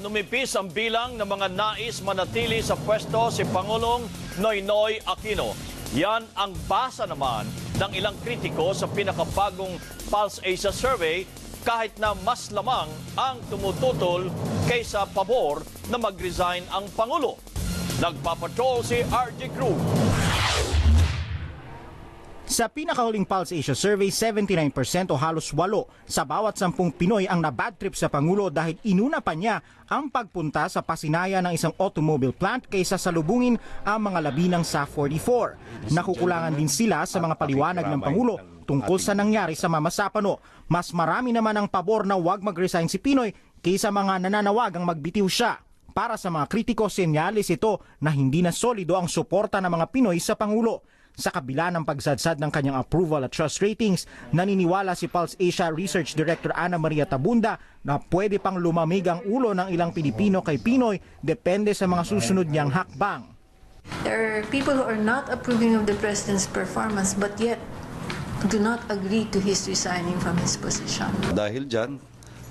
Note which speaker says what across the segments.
Speaker 1: Numipis ang bilang ng mga nais manatili sa pwesto si Pangulong Noynoy Aquino. Yan ang basa naman ng ilang kritiko sa pinakabagong Pulse Asia Survey kahit na mas lamang ang tumututol kaysa pabor na mag-resign ang Pangulo. Nagpapatrol si RJ Cruz.
Speaker 2: Sa pinakahuling Pulse Asia Survey, 79% o halos 8 sa bawat 10 Pinoy ang nabad trip sa Pangulo dahil inuna pa niya ang pagpunta sa pasinaya ng isang automobile plant kaysa salubungin ang mga labi ng SAF-44. Nakukulangan din sila sa mga paliwanag ng Pangulo tungkol sa nangyari sa Mama Sapano. Mas marami naman ang pabor na huwag mag-resign si Pinoy kaysa mga nananawagang magbitiw siya. Para sa mga kritiko, senyalis ito na hindi na solido ang suporta ng mga Pinoy sa Pangulo. Sa kabila ng pagsadsad ng kanyang approval at trust ratings, naniniwala si Pulse Asia Research Director Ana Maria Tabunda na pwede pang lumamig ang ulo ng ilang Pilipino kay Pinoy depende sa mga susunod niyang hakbang.
Speaker 3: There are people who are not approving of the President's performance but yet do not agree to his resigning from his position.
Speaker 4: Dahil dyan,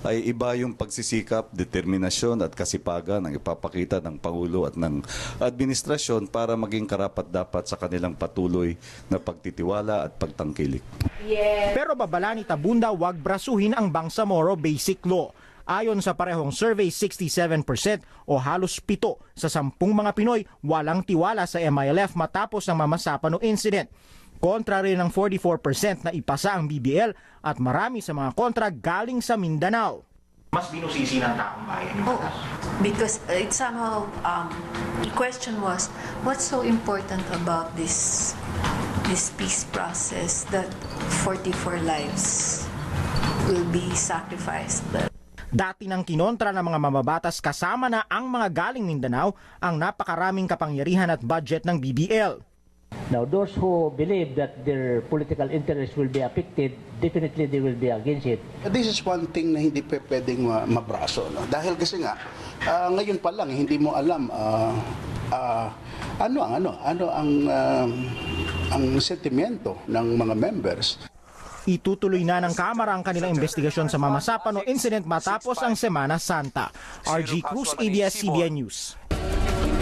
Speaker 4: ay iba yung pagsisikap, determinasyon at kasipagan ang ipapakita ng Pangulo at ng administrasyon para maging karapat-dapat sa kanilang patuloy na pagtitiwala at pagtangkilik.
Speaker 2: Pero babala ni Tabunda, wag brasuhin ang Bangsamoro Basic Law. Ayon sa parehong survey, 67% o halos 7 sa 10 mga Pinoy walang tiwala sa MILF matapos ang Mama Sapano incident. Kontra rin ng 44% na ipasa ang BBL at marami sa mga kontra galing sa Mindanao. Mas binusisi ng taong bayan.
Speaker 3: Because it somehow, the question was, what's so important about this peace process that 44 lives will be sacrificed?
Speaker 2: Dati nang kinontra ng mga mamabatas kasama na ang mga galing Mindanao ang napakaraming kapangyarihan at budget ng BBL.
Speaker 5: Now, those who believe that their political interests will be affected, definitely they will be against it.
Speaker 6: This is one thing na hindi pwedeng mabraso. No? Dahil kasi nga, ngayon pa lang, hindi mo alam ang sentimento ng mga members.
Speaker 2: Itutuloy na ng Kamara ang kanilang investigasyon sa Mama Sapano incident matapos ang Semana Santa. RG Cruz, ABS-CBN News.